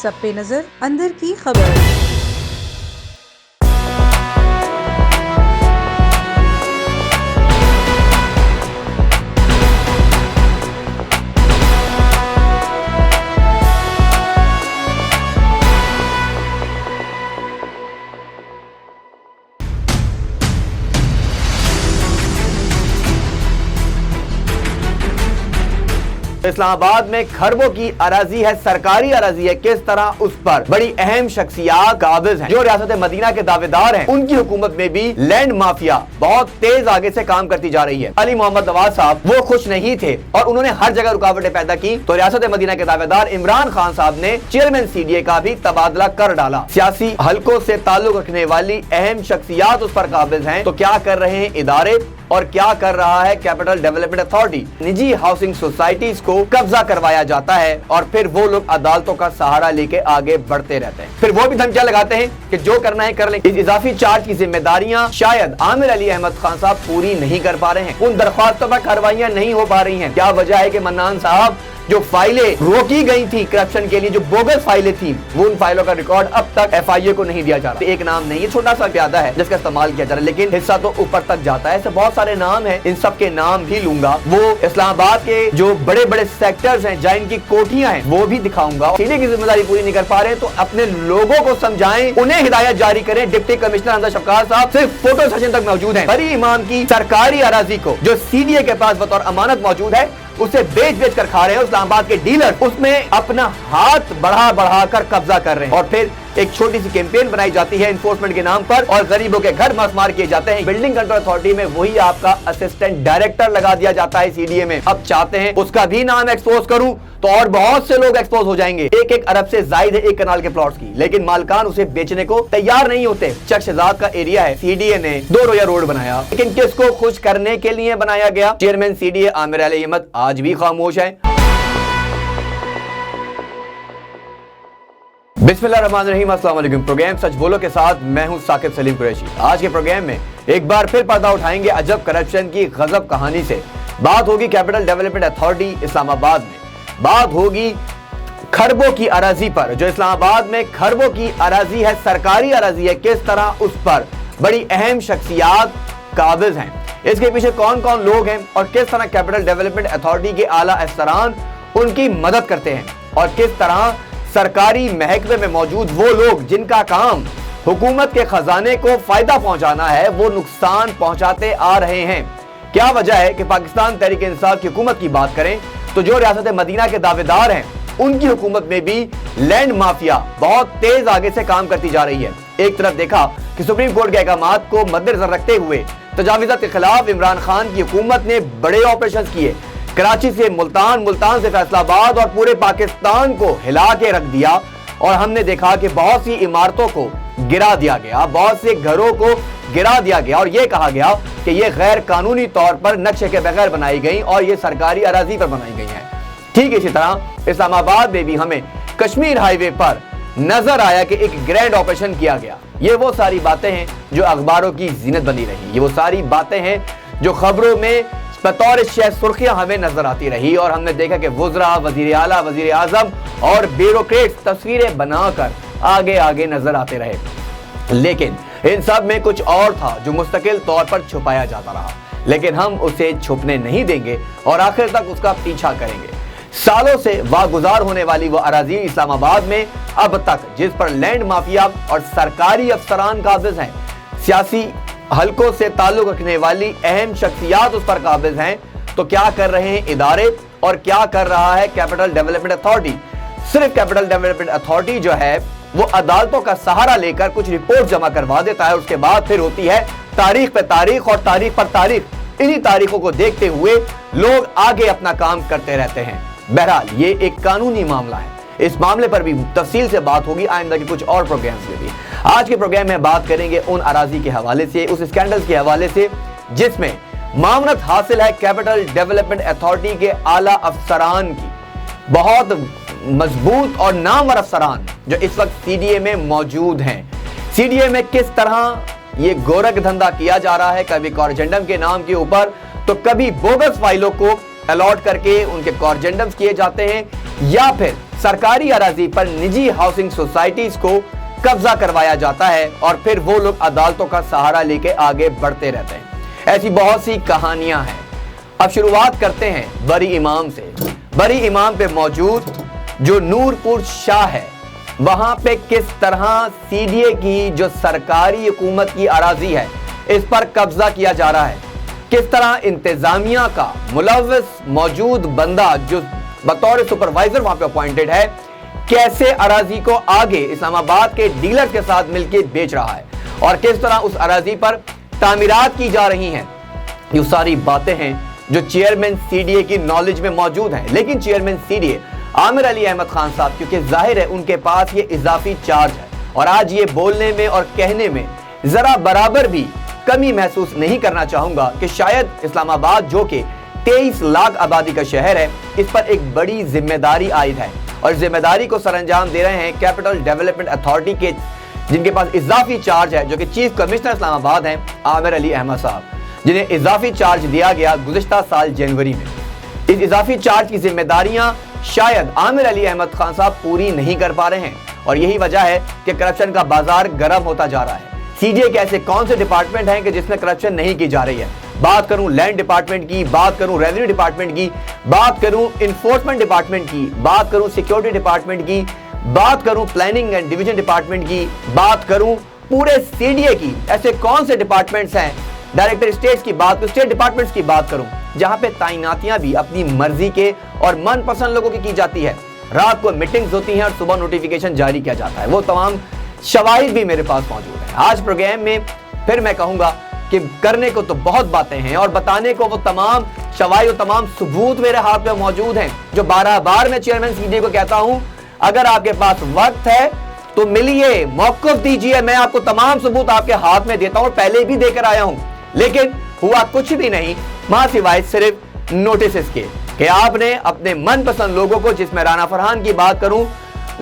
सब पे नजर अंदर की खबर। इस्लामाबाद में खरबों की अराजी है, सरकारी अराजी है। किस तरह उस पर बड़ी अहम शख्सियात काबिज हैं। जो रियासत मदीना के दावेदार हैं, उनकी हुकूमत में भी लैंड माफिया बहुत तेज आगे से काम करती जा रही है। अली मोहम्मद नवाज साहब वो खुश नहीं थे और उन्होंने हर जगह रुकावटें पैदा की, तो रियासत मदीना के दावेदार इमरान खान साहब ने चेयरमैन सीडीए का भी तबादला कर डाला। सियासी हलकों से ताल्लुक रखने वाली अहम शख्सियात उस पर काबिज हैं। तो क्या कर रहे हैं इदारे और क्या कर रहा है कैपिटल डेवलपमेंट अथॉरिटी? निजी हाउसिंग सोसाइटीज को कब्जा करवाया जाता है और फिर वो लोग अदालतों का सहारा लेके आगे बढ़ते रहते हैं। फिर वो भी धमकियां लगाते हैं कि जो करना है कर लें। इस इजाफी चार्ज की जिम्मेदारियां शायद आमिर अली अहमद खान साहब पूरी नहीं कर पा रहे हैं। उन दरख्वास्तों पर कार्रवाइयां नहीं हो पा रही हैं। क्या वजह है कि मन्नान साहब जो फाइलें रोकी गई थी करप्शन के लिए, जो बोगस फाइलें थी, वो उन फाइलों का रिकॉर्ड अब तक एफआईए को नहीं दिया जा रहा। एक नाम नहीं, ये छोटा सा प्यादा है जिसका इस्तेमाल किया जा रहा है, लेकिन हिस्सा तो ऊपर तक जाता है। ऐसे बहुत सारे नाम हैं, इन सब के नाम भी लूंगा। वो इस्लामाबाद के जो बड़े बड़े सेक्टर्स हैं जहाँ इनकी कोठियां हैं वो भी दिखाऊंगा। सीडीए की जिम्मेदारी पूरी नहीं कर पा रहे तो अपने लोगों को समझाएं, उन्हें हिदायत जारी करें। डिप्टी कमिश्नर अंदर शफकात साहब सिर्फ फोटो सेशन तक मौजूद है। बरी इमाम की सरकारी अराजी को जो सीडीए के पास बतौर अमानत मौजूद है, उसे बेच कर खा रहे हैं इस्लामाबाद के डीलर। उसमें अपना हाथ बढ़ा कर कब्जा कर रहे हैं और फिर एक छोटी सी कैंपेन बनाई जाती है इन्फोर्समेंट के नाम पर और गरीबों के घर मार किए जाते हैं। बिल्डिंग कंट्रोल अथॉरिटी में वही आपका असिस्टेंट डायरेक्टर लगा दिया जाता है सीडीए में। अब चाहते हैं उसका भी नाम एक्सपोज करूं तो और बहुत से लोग एक्सपोज हो जाएंगे। एक अरब से जायद है एक कनाल के प्लॉट्स की, लेकिन मालकान उसे बेचने को तैयार नहीं होते। चकशजाद का एरिया है, सीडीए ने 2 रोया रोड बनाया, लेकिन किसको खुश करने के लिए बनाया गया? चेयरमैन सीडीए आमिर अली अहमद आज भी खामोश है। बिस्मिल्लाहिर्रहमानिर्रहीम, अस्सलाम वालेकुम। प्रोग्राम सच बोलो के साथ मैं हूं साकिब सलीम कुरैशी। आज के प्रोग्राम में एक बार फिर पर्दा उठाएंगे अजब करप्शन की गजब कहानी से। बात होगी कैपिटल डेवलपमेंट अथॉरिटी इस्लामाबाद में, बात होगी खरबों की अराजी पर। जो इस्लामाबाद में खरबों की अराजी है, सरकारी अराजी है, किस तरह उस पर बड़ी अहम शख्सियात काबिज हैं। इसके पीछे कौन कौन लोग हैं और किस तरह कैपिटल डेवलपमेंट अथॉरिटी के आला अफसरान उनकी मदद करते हैं और किस तरह सरकारी महकमे में मौजूद वो लोग जिनका काम हुकूमत के खजाने को फायदा पहुंचाना है, वो नुकसान पहुंचाते आ रहे हैं। क्या वजह है कि पाकिस्तान तहरीक इंसाफ की हुकूमत की बात करें तो जो रियासत मदीना के दावेदार हैं, उनकी हुकूमत में भी लैंड माफिया बहुत तेज आगे से काम करती जा रही है। एक तरफ देखा कि सुप्रीम कोर्ट के अहकामात को मद्देनजर रखते हुए तजावीज़ात के खिलाफ इमरान खान की हुकूमत ने बड़े ऑपरेशन किए। कराची से मुल्तान, मुल्तान से फैसलाबाद और पूरे पाकिस्तान को हिला के रख दिया और हमने देखा कि बहुत सी इमारतों को गिरा दिया गया, बहुत से घरों को गिरा दिया गया और ये कहा गया कि ये गैर कानूनी तौर पर नक्शे के बगैर बनाई गई और ये सरकारी अराजी पर बनाई गई हैं। ठीक इसी तरह इस्लामाबाद में भी हमें कश्मीर हाईवे पर नजर आया कि एक ग्रैंड ऑपरेशन किया गया। ये वो सारी बातें हैं जो अखबारों की जीनत बनी रही, ये वो सारी बातें हैं जो खबरों में बतौर शह सुर्खियां हमें नजर आती रही और हमने देखा कि वुज़रा, वजीर आला, वजीर आजम और ब्यूरोक्रेट्स तस्वीरें बनाकर आगे आगे नजर आते रहे। लेकिन इन सब में कुछ और था जो मुस्तकिल तौर पर छुपाया जाता रहा, लेकिन हम उसे छुपने नहीं देंगे और आखिर तक उसका पीछा करेंगे। सालों से वागुजार होने वाली वो अराजी इस्लामाबाद में अब तक जिस पर लैंड माफिया और सरकारी अफसरान काबिज हैं, सियासी हलकों से ताल्लुक रखने वाली अहम शख्सियात उस पर काबिज हैं। तो क्या कर रहे हैं इदारे और क्या कर रहा है कैपिटल डेवलपमेंट अथॉरिटी? सिर्फ कैपिटल डेवलपमेंट अथॉरिटी जो है वो अदालतों का सहारा लेकर कुछ रिपोर्ट जमा करवा देता है, उसके बाद फिर होती है तारीख पे तारीख और तारीख पर तारीख। इन्हीं तारीखों को देखते हुए लोग आगे अपना काम करते रहते हैं। बहरहाल ये एक कानूनी मामला है, इस मामले पर भी तफसील से बात होगी आइंदा के कुछ और प्रोग्राम्स में भी। आज के प्रोग्राम में बात करेंगे उन अराजी के हवाले से, उस स्कैंडल्स के हवाले से जिसमें मामलत हासिल है कैपिटल डेवलपमेंट अथॉरिटी के आला अफसरान की, बहुत मजबूत और नामवर अफसरान जो इस वक्त सीडीए में मौजूद हैं। सीडीए में किस तरह ये गोरख धंधा किया जा रहा है, कभी कॉर्जेंडम के नाम के ऊपर तो कभी बोगस फाइलों को अलॉट करके उनके कॉर्जेंडम्स किए जाते हैं या फिर सरकारी अराजी पर निजी हाउसिंग सोसाइटीज को कब्जा करवाया जाता है और फिर वो लोग अदालतों का सहारा लेके आगे बढ़ते रहते हैं। ऐसी बहुत सी कहानियां हैं। अब शुरुआत करते हैं बरी इमाम से। बरी इमाम पे मौजूद जो नूरपुर शाह है, वहां पे किस तरह सीडीए की जो सरकारी हुकूमत की अराजी है इस पर कब्जा किया जा रहा है, किस तरह इंतजामिया का मुलव्वस मौजूद बंदा जो बतौर सुपरवाइजर वहां पे अपॉइंटेड है, कैसे अराजी को आगे इस्लामाबाद के डीलर के साथ मिलकर बेच रहा है और किस तरह उस अराजी पर तामीरात की जा रही हैं। ये सारी बातें हैं जो चेयरमैन सीडीए की नॉलेज में मौजूद हैं। लेकिन चेयरमैन सीडीए आमिर अली अहमद खान साहब, क्योंकि जाहिर है उनके पास ये इजाफी चार्ज है और आज ये बोलने में और कहने में जरा बराबर भी कमी महसूस नहीं करना चाहूंगा कि शायद इस्लामाबाद जो कि 23 लाख आबादी का शहर है, इस पर एक बड़ी जिम्मेदारी आयद है और जिम्मेदारी को सरअंजाम दे रहे हैं कैपिटल डेवलपमेंट अथॉरिटी के, जिनके पास इजाफी चार्ज है, जो कि चीफ कमिश्नर इस्लामाबाद हैं आमिर अली अहमद साहब, जिन्हें इजाफी चार्ज दिया गया गुज़िश्ता साल जनवरी में। इस इजाफी चार्ज की जिम्मेदारियां शायद आमिर अली अहमद खान साहब पूरी नहीं कर पा रहे हैं और यही वजह है कि करप्शन का बाजार गर्म होता जा रहा है। सीडीए के ऐसे कौन से डिपार्टमेंट हैं कि जिसमें करप्शन नहीं की जा रही है? बात करूं लैंड डिपार्टमेंट की, बात करूं रेवेन्यू डिपार्टमेंट की, बात करूं इन्फोर्समेंट डिपार्टमेंट की, बात करूं सिक्योरिटी डिपार्टमेंट की, बात करूं प्लानिंग एंड डिवीजन डिपार्टमेंट की, बात करूं पूरे सीडीए की, ऐसे कौन से डिपार्टमेंट्स हैं? डायरेक्टर स्टेट्स की बात करूं, स्टेट डिपार्टमेंट्स की बात करूं, जहां पे तैनातियां भी अपनी मर्जी के और मनपसंद लोगों की जाती है। रात को मीटिंग्स होती हैं और सुबह नोटिफिकेशन जारी किया जाता है। वो तमाम शवाहिद भी मेरे पास मौजूद है। आज प्रोग्राम में फिर मैं कहूंगा कि करने को तो बहुत बातें हैं और बताने को वो तमाम शवाहिद और तमाम सबूत मेरे हाथ में मौजूद हैं, जो 12 बार मैं चेयरमैन सीडीए को कहता हूं, अगर आपके पास वक्त है तो मिलिए, मौक़िफ़ दीजिए, मैं आपको तमाम सबूत आपके हाथ में देता हूं, पहले भी देकर आया हूं। लेकिन हुआ कुछ भी नहीं, मां सिवाय सिर्फ नोटिस के कि आपने अपने मनपसंद लोगों को, जिसमें राना फरहान की बात करूं,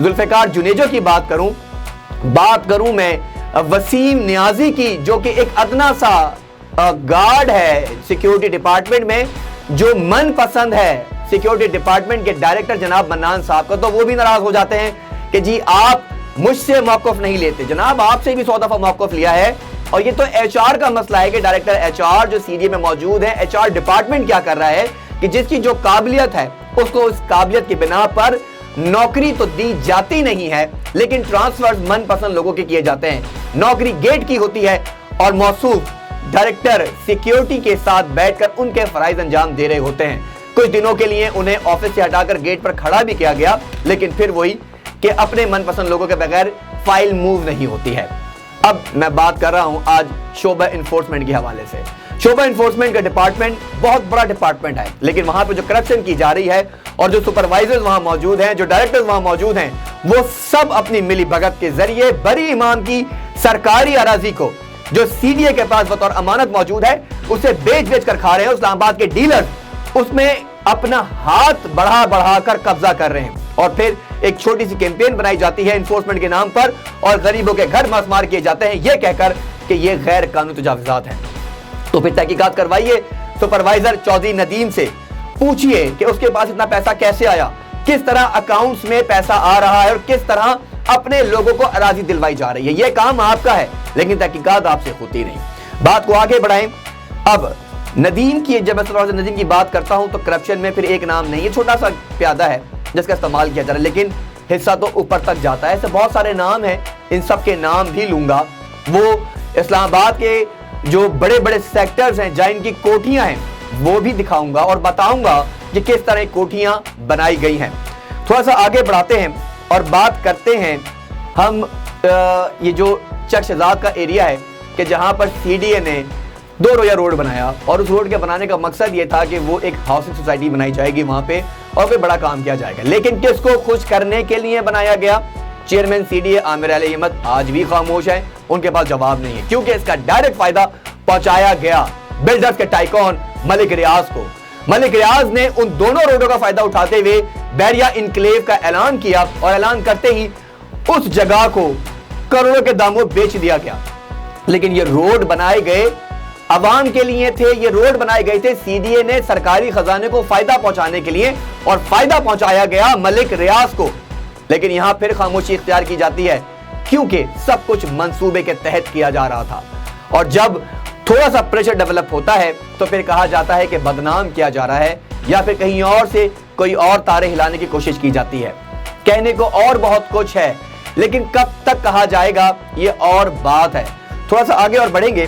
जुल्फ़िकार जुनेजो की बात करूं मैं वसीम नियाजी की, जो कि एक अदना सा गार्ड है सिक्योरिटी डिपार्टमेंट में, जो मनपसंद है सिक्योरिटी डिपार्टमेंट के डायरेक्टर जनाब मन्नान साहब का, तो वो भी नाराज हो जाते हैं कि जी आप मुझसे मौक़िफ़ नहीं लेते। जनाब आपसे भी 100 दफा मौक़िफ़ लिया है और ये तो एचआर का मसला है कि डायरेक्टर एचआर जो सीडीए में मौजूद है, एचआर डिपार्टमेंट क्या कर रहा है कि जिसकी जो काबिलियत है उसको उस काबिलियत की बिना पर नौकरी तो दी जाती नहीं है, लेकिन ट्रांसफर मनपसंद लोगों के किए जाते हैं। नौकरी गेट की होती है और मौसूफ डायरेक्टर सिक्योरिटी के साथ बैठकर उनके फराइज अंजाम दे रहे होते हैं। कुछ दिनों के लिए उन्हें ऑफिस से हटाकर गेट पर खड़ा भी किया गया, लेकिन फिर वही कि अपने मनपसंद लोगों के बगैर फाइल मूव नहीं होती है। अब मैं बात कर रहा हूं आज शोबा इन्फोर्समेंट के हवाले से। शोबा इन्फोर्समेंट का डिपार्टमेंट बहुत बड़ा डिपार्टमेंट है, लेकिन वहां पे जो करप्शन की जा रही है और जो सुपरवाइजर्स वहां मौजूद हैं, जो डायरेक्टर्स वहां मौजूद हैं, वो सब अपनी मिली भगत के जरिए बरी इमाम की सरकारी अराजी को, जो सीडीए के पास बतौर अमानत मौजूद है, उसे बेच कर खा रहे हैं। इस्लामाबाद के डीलर्स उसमें अपना हाथ बढ़ा कर कब्जा कर रहे हैं और फिर एक छोटी सी कैंपेन बनाई जाती है इन्फोर्समेंट के नाम पर और गरीबों के घर मार किए जाते हैं, ये कहकर कि ये गैर कानूनी तजावुज़ात हैं। तो फिर तहकीकात करवाइए, सुपरवाइजर चौधरी नदीम से पूछिए कि उसके पास इतना पैसा कैसे आया, किस तरह अकाउंट्स में पैसा आ रहा है और किस तरह अपने लोगों को अराजी दिलवाई जा रही है। ये काम आपका है, लेकिन तहकीकात आपसे होती नहीं। बात को आगे बढ़ाएं। अब नदीम की, जब मैं नदीम की बात करता हूं तो करप्शन में फिर एक नाम नहीं है, छोटा सा प्यादा है जिसका इस्तेमाल किया जा रहा है, लेकिन हिस्सा तो ऊपर तक जाता है। ऐसे बहुत सारे नाम हैं, इन सब के नाम भी लूंगा। वो इस्लामाबाद के जो बड़े बड़े सेक्टर्स हैं जहां इनकी कोठियां हैं वो भी दिखाऊंगा और बताऊंगा कि किस तरह कोठियां बनाई गई हैं। थोड़ा सा आगे बढ़ाते हैं और बात करते हैं हम ये जो चक शहजाद का एरिया है कि जहां पर सीडीए ने 2 रोया रोड बनाया और उस रोड के बनाने का मकसद ये था कि वो एक हाउसिंग सोसाइटी बनाई जाएगी वहां पे और कोई बड़ा काम किया जाएगा। लेकिन किसको खुश करने के लिए बनाया गया? चेयरमैन सीडीए आमिर अली अहमद आज भी खामोश है, उनके पास जवाब नहीं है, क्योंकि इसका डायरेक्ट फायदा पहुंचाया गया बिल्डर्स के टाइकॉन मलिक रियाज को। मलिक रियाज ने उन दोनों रोडों का फायदा उठाते हुए बैरिया इनक्लेव का ऐलान किया और ऐलान करते ही उस जगह को करोड़ों के दामों बेच दिया गया। लेकिन ये रोड बनाए गए अवाम के लिए थे, ये रोड बनाए गए थे सीडीए ने सरकारी खजाने को फायदा पहुंचाने के लिए, और फायदा पहुंचाया गया मलिक रियाज को। लेकिन यहाँ फिर खामोशी इख्तियार की जाती है क्योंकि सब कुछ मंसूबे के तहत किया जा रहा था। और जब थोड़ा सा प्रेशर डेवलप होता है तो फिर कहा जाता है कि बदनाम किया जा रहा है या फिर कहीं और से कोई और तारे हिलाने की कोशिश की जाती है। कहने को और बहुत कुछ है, लेकिन कब तक कहा जाएगा ये और बात है। थोड़ा सा आगे और बढ़ेंगे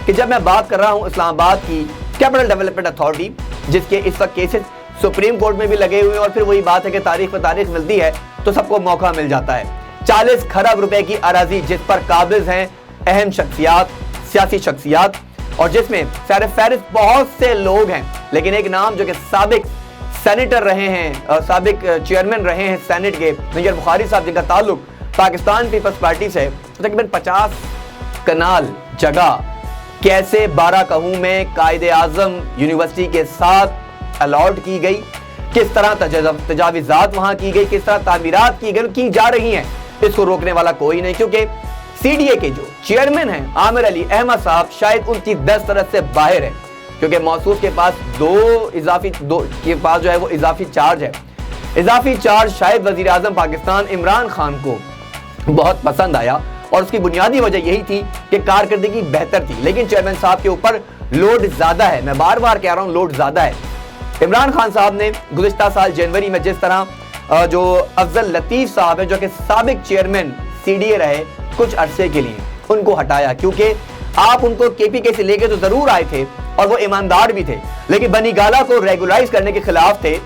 कि जब मैं बात कर रहा हूँ इस्लामाबाद की कैपिटल डेवलपमेंट अथॉरिटी, जिसके इस वक्त केसेस सुप्रीम कोर्ट में भी लगे हुए हैं, और फिर वही बात है कि तारीख पर तारीख मिलती है तो सबको मौका मिल जाता है। 40 खरब रुपए की अराजी जिस पर काबिज हैं अहम शख्सियात, सियासी शख्सियात, और जिसमें सर फहरिस्त बहुत से लोग हैं, लेकिन एक नाम जो कि साबिक सेनेटर रहे हैं, साबिक चेयरमैन रहे हैं सेनेट के, मेजर बुखारी साहब, जिनका ताल्लुक पाकिस्तान पीपल्स पार्टी से, तकरीबन 50 कनाल जगह कैसे 12 कहूँ में कायदे आजम यूनिवर्सिटी के साथ अलॉट की गई, किस तरह तजावीज़ात वहाँ की गई, किस तरह तामीरात की जा रही हैं, इसको रोकने वाला कोई नहीं। क्योंकि सीडीए के जो चेयरमैन हैं आमिर अली अहमद साहब शायद उनकी 10 तरह से बाहर है, क्योंकि मौसूफ के पास इजाफी चार्ज है। इजाफी चार्ज शायद वजीर आजम पाकिस्तान इमरान खान को बहुत पसंद आया और उसकी बुनियादी वजह यही थी कि कारकर्दगी बेहतर थी, लेकिन चेयरमैन साहब के ऊपर लोड ज्यादा है। मैं बार बार कह रहा हूँ, लोड ज्यादा है। इमरान खान साहब ने गुज़िश्ता साल जनवरी में जिस तरह जो अफजल लतीफ साहब हैं, जो कि साबिक चेयरमैन सीडीए रहे कुछ अरसे के लिए, उनको हटाया, क्योंकि आप उनको केपीके से लेके तो जरूर आए थे और वो ईमानदार भी थे, लेकिन बनी गाला को रेगुलाइज करने के खिलाफ थे।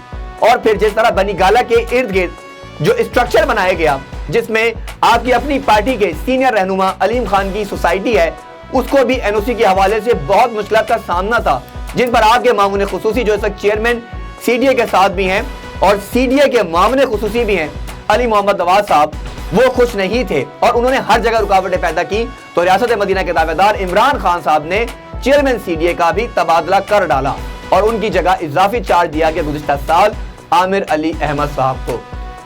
और फिर जिस तरह बनी गाला के इर्द गिर्द जो स्ट्रक्चर बनाया गया, जिसमें आपकी अपनी पार्टी के सीनियर रहनुमा अलीम खान की सोसाइटी है, उसको भी एनओसी के हवाले से बहुत मुश्किलात का सामना था, जिन पर आपके मामून खुसूसी जो इस वक्त चेयरमैन सीडीए के साथ भी हैं और सीडीए के मामून खुसूसी भी हैं अली मोहम्मद नवाज साहब, वो खुश नहीं थे और उन्होंने हर जगह रुकावटें पैदा की। तो रियासत मदीना के दावेदार इमरान खान साहब ने चेयरमैन सीडीए का भी तबादला कर डाला और उनकी जगह इजाफी चार्ज दिया गया गुज़िश्ता साल आमिर अली अहमद साहब को।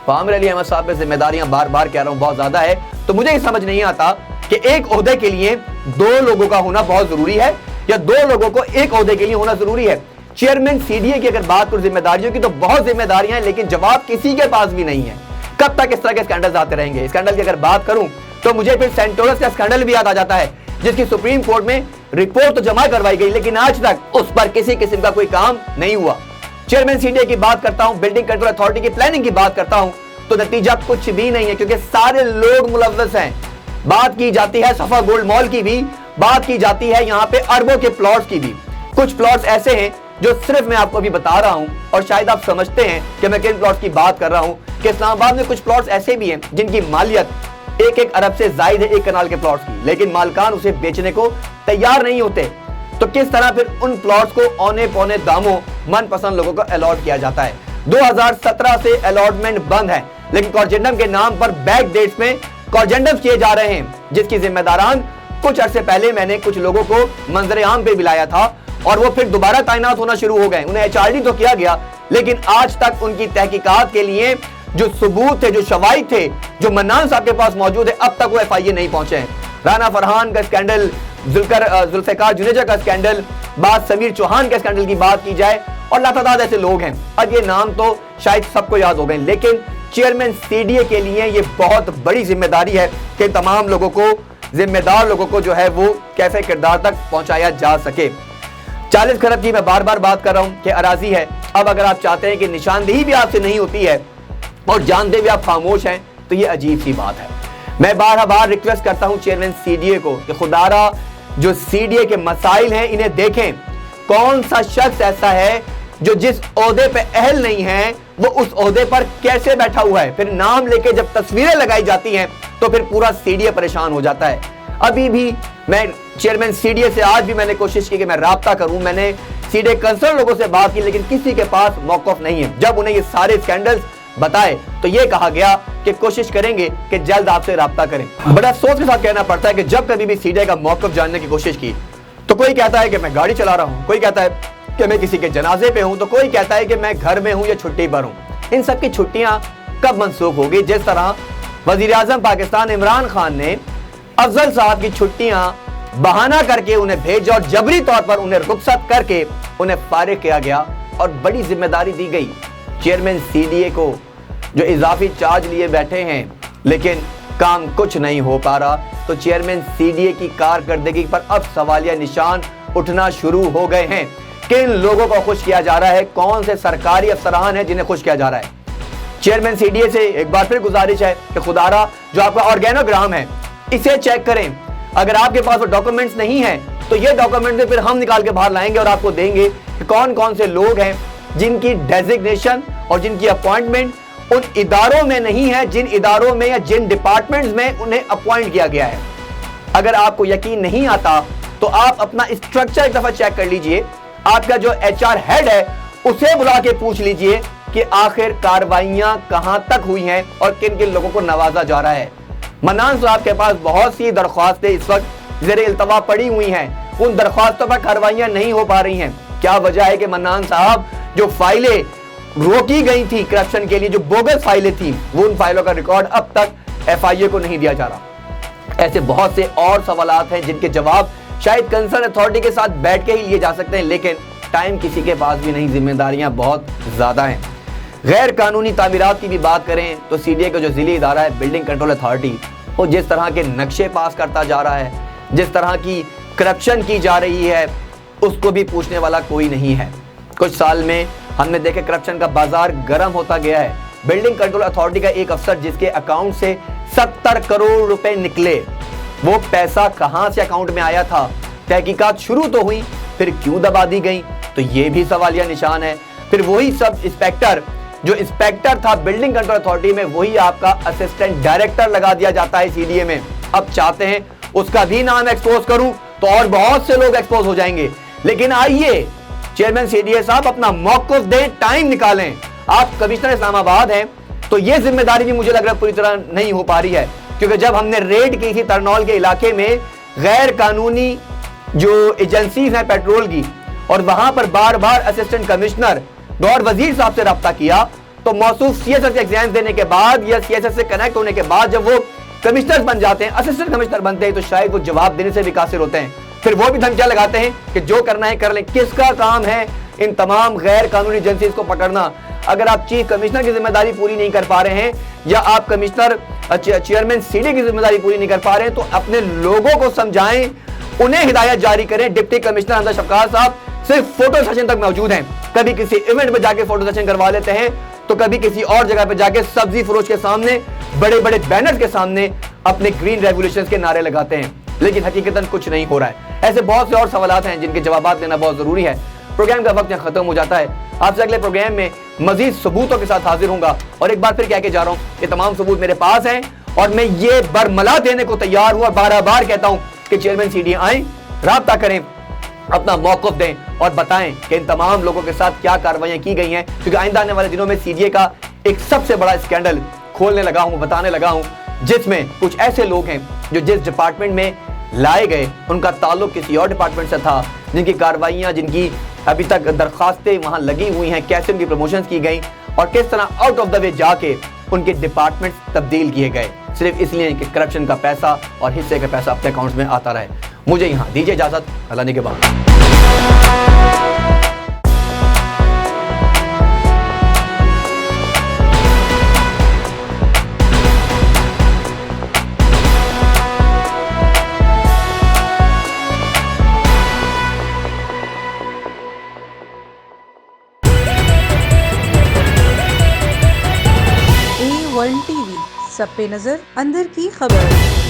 तो आमिर अली अहमद साहब पे जिम्मेदारियां बार बार कह रहा हूं बहुत ज्यादा है, तो मुझे ये समझ नहीं आता कि एक ओहदे के लिए 2 लोगों का होना बहुत जरूरी है या 2 लोगों को एक ओहदे के लिए होना जरूरी है। चेयरमैन सीडीए की अगर बात करूं जिम्मेदारियों की, तो बहुत जिम्मेदारियां हैं, लेकिन जवाब किसी के पास भी नहीं है। कब तक इस तरह के स्कैंडल्स आते रहेंगे? स्कैंडल की अगर बात करूं तो मुझे फिर सेंटोरस का स्कैंडल भी याद आ जाता है, जिसकी सुप्रीम कोर्ट में रिपोर्ट तो जमा करवाई गई, लेकिन आज तक उस पर किसी किस्म का कोई काम नहीं हुआ। चेयरमैन सीडीए की बात करता हूं, बिल्डिंग कंट्रोल अथॉरिटी की प्लानिंग की बात करता हूं, तो नतीजा कुछ भी नहीं है, क्योंकि सारे लोग मुलव्वस हैं। बात की जाती है सफा गोल्ड मॉल की भी, बात की जाती है यहाँ पे अरबों के प्लॉट्स की भी। कुछ प्लॉट्स ऐसे हैं जो सिर्फ मैं आपको अभी बता रहा हूं और शायद आप समझते हैं कि मैं किन प्लॉट्स की बात कर रहा हूं, कि इस्लामाबाद में कुछ प्लॉट्स ऐसे भी हैं जिनकी मालियत 1-1 अरब से जायद है एक कनाल के प्लॉट्स की, लेकिन मालकान उसे बेचने को तैयार नहीं होते। तो किस तरह फिर उन प्लॉट्स को औने पौने दामों मनपसंद लोगों को अलॉट किया जाता है। 2017 से अलॉटमेंट बंद है, लेकिन कॉर्जेंडम के नाम पर बैक डेट्स में कॉर्जेंडम किए जा रहे हैं, जिसकी जिम्मेदारान कुछ अरसे पहले मैंने कुछ लोगों को मंजर आम पे बुलाया था और वो फिर दोबारा तैनात होना शुरू हो गए। उन्हें एचआरडी तो किया गया, लेकिन आज तक उनकी तहकीकात के लिए जो सबूत थे, जो शवाहिद थे, जो मन्नान साहब के पास मौजूद है, अब तक वो एफआईए नहीं पहुंचे हैं। राना फरहान का स्कैंडल, जुल्फिकार जुनेजा का स्कैंडल, बात समीर चौहान के स्कैंडल की बात की जाए, और लातादाद ऐसे लोग हैं। अब ये नाम तो शायद सबको याद हो गए, लेकिन चेयरमैन सीडीए के लिए ये बहुत बड़ी जिम्मेदारी है कि तमाम लोगों को, जिम्मेदार लोगों को जो है वो कैसे किरदार तक पहुंचाया जा सके। 40 खरब की मैं बार बार बात कर रहा हूं कि अराजी है। अब अगर आप चाहते हैं कि निशानदेही भी आपसे नहीं होती है और जानते हुए आप खामोश हैं, तो ये अजीब सी बात है। मैं बार रिक्वेस्ट करता हूं चेयरमैन सीडीए को कि खुदारा जो सीडीए के मसाइल हैं इन्हें देखें। कौन सा शख्स ऐसा है जो जिस ओहदे पे अहल नहीं है वो उस ओहदे पर कैसे बैठा हुआ है? फिर नाम लेके जब तस्वीरें लगाई जाती हैं तो फिर पूरा सीडीए परेशान हो जाता है। अभी भी मैं चेयरमैन सीडीए से आज भी मैंने कोशिश की कि मैं राब्ता करूं, मैंने सीडीए कंसर्न लोगों से बात की, लेकिन किसी के पास मौक़िफ़ नहीं है। जब उन्हें ये सारे स्कैंडल्स बताए तो ये कहा गया कि कोशिश करेंगे कि जल्द आपसे राब्ता करें। बड़ा अफसोस के साथ कहना पड़ता है कि जब कभी भी सीडीए का मौक़िफ़ जानने की कोशिश की तो कोई कहता है कि मैं गाड़ी चला रहा हूं, कोई कहता है कि मैं किसी के जनाजे पे हूं, तो कोई कहता है कि मैं घर में हूं या छुट्टी पर हूं। इन सब की छुट्टियां कब मनसूख होगी? जिस तरह वजीर आज़म पाकिस्तान इमरान खान ने अफजल साहब की छुट्टियां बहाना करके उन्हें भेजा और जबरी तौर पर उन्हें रुखसत करके उन्हें फारिग किया गया और बड़ी जिम्मेदारी दी गई चेयरमैन सीडीए को जो इजाफी चार्ज लिए बैठे हैं लेकिन काम कुछ नहीं हो पा रहा, तो चेयरमैन सीडीए की कारकर्दगी पर अब सवालिया निशान उठना शुरू हो गए हैं। किन लोगों को खुश किया जा रहा है, कौन से सरकारी अफसरान हैं जिन्हें खुश किया जा रहा है। चेयरमैन सीडीए से एक बार फिर गुजारिश है कि खुदारा जो आपका ऑर्गेनोग्राम है इसे चेक करें। अगर आपके पास वो डॉक्यूमेंट्स नहीं है तो ये डॉक्यूमेंट्स फिर हम निकाल के बाहर लाएंगे और आपको देंगे कि कौन कौन से लोग हैं जिनकी डेजिग्नेशन और जिनकी अपॉइंटमेंट उन इदारों में नहीं है जिन इदारों में या जिन डिपार्टमेंट्स में उन्हें अपॉइंट किया गया है। अगर आपको यकीन नहीं आता तो आप अपना स्ट्रक्चर एक दफा चेक कर लीजिए। आपका जो एचआर हेड है उसे बुला के पूछ लीजिए कि आखिर कार्रवाइयां कहां तक हुई हैं और किन किन लोगों को नवाजा जा रहा है। मन्नान साहब के पास बहुत सी दरख्वास्तें इस वक्त ज़ेरे इल्तवा पड़ी हुई हैं, उन दरख्वास्तों पर कार्रवाइयां नहीं हो पा रही हैं। क्या वजह है कि मन्नान साहब जो फाइलें रोकी गई थी करप्शन के लिए, जो बोगस फाइलें थी, वो उन फाइलों का रिकॉर्ड अब तक एफआईए को नहीं दिया जा रहा। ऐसे बहुत से और सवालात हैं जिनके जवाब शायद कंसर्न अथॉरिटी के साथ बैठ के ही लिए जा सकते हैं, लेकिन टाइम किसी के पास भी नहीं, जिम्मेदारियां बहुत ज्यादा हैं। गैर कानूनी तामीरात की भी बात करें तो सीडीए का जो जिली इदारा है बिल्डिंग कंट्रोल अथॉरिटी, वो जिस तरह के नक्शे पास करता जा रहा है, जिस तरह की करप्शन की जा रही है, उसको भी पूछने वाला कोई नहीं है। कुछ साल में हमने देखे करप्शन का बाजार गर्म होता गया है। बिल्डिंग कंट्रोल अथॉरिटी का एक अफसर जिसके अकाउंट से 70 करोड़ रुपए निकले, वो पैसा कहां से अकाउंट में आया था, तहकीकात शुरू तो हुई, फिर क्यों दबा दी गई, तो ये भी सवालिया निशान है। फिर वही सब इंस्पेक्टर जो इंस्पेक्टर था बिल्डिंग कंट्रोल अथॉरिटी में, वही आपका असिस्टेंट डायरेक्टर लगा दिया जाता है सीडीए में। अब चाहते हैं उसका भी नाम एक्सपोज करूं तो और बहुत से लोग एक्सपोज हो जाएंगे, लेकिन आइए चेयरमैन सीडीए साहब अपना मौक़िफ़ दें, टाइम निकालें। आप कमिश्नर इस्लामाबाद हैं तो ये जिम्मेदारी भी मुझे लग रहा है पूरी तरह नहीं हो पा रही है, क्योंकि जब हमने रेड की थी तरनौल के इलाके में गैर कानूनी जो एजेंसीज हैं पेट्रोल की, और वहां पर बार बार असिस्टेंट कमिश्नर गौर वजीर साहब से रब्ता किया, तो मौसूफ सीएसएस एग्जाम देने के बाद या सीएसएस से कनेक्ट होने के बाद जब वो कमिश्नर बन जाते हैं, असिस्टेंट कमिश्नर बनते हैं, तो शायद वो जवाब देने से भी कासिर होते हैं। फिर वो भी धमकियां लगाते हैं कि जो करना है कर लें। किसका काम है इन तमाम गैर कानूनी एजेंसीज को पकड़ना? अगर आप चीफ कमिश्नर की जिम्मेदारी पूरी नहीं कर पा रहे हैं या आप कमिश्नर चेयरमैन सीडीए की जिम्मेदारी पूरी नहीं कर पा रहे हैं, तो अपने लोगों को समझाएं, उन्हें हिदायत जारी करें। डिप्टी कमिश्नर हमजा शफकात साहब सिर्फ फोटो सेशन तक मौजूद हैं, कभी किसी इवेंट में जाके फोटो सेशन करवा लेते हैं, तो कभी किसी और जगह पे जाके सब्जी फरोश के सामने बड़े बड़े बैनर्स के सामने अपने ग्रीन रेवोल्यूशन के नारे लगाते हैं, लेकिन हकीकतन कुछ नहीं हो रहा है। ऐसे बहुत से और सवालात हैं जिनके जवाब देना बहुत जरूरी है। प्रोग्राम का वक्त यहाँ खत्म हो जाता है। आपसे अगले प्रोग्राम में मजीद सबूतों के साथ हाजिर होऊंगा, और एक बार फिर कह के जा रहा हूँ कि तमाम सबूत मेरे पास हैं और मैं ये बरमला देने को तैयार हूँ और बार बार कहता हूँ कि चेयरमैन सीडीए आए, राब्ता करें, अपना मौक़िफ़ दें और बताएं कि इन तमाम लोगों के साथ क्या कार्रवाइयां की गई हैं, क्योंकि आइंदा आने वाले दिनों में सीडीए का एक सबसे बड़ा स्कैंडल खोलने लगा हूं, बताने लगा हूं, जिसमें कुछ ऐसे लोग हैं जो जिस डिपार्टमेंट में लाए गए उनका ताल्लुक किसी और डिपार्टमेंट से था, जिनकी कार्रवाइयां, जिनकी अभी तक दरखास्तें वहां लगी हुई हैं, कैसे उनकी प्रमोशंस की गई और किस तरह आउट ऑफ द वे जाके उनके डिपार्टमेंट तब्दील किए गए, सिर्फ इसलिए कि करप्शन का पैसा और हिस्से का पैसा अपने अकाउंट्स में आता रहे। मुझे यहाँ दीजिए इजाजत, अल्लाह के बाद। A1 TV, सब पे नजर, अंदर की खबर।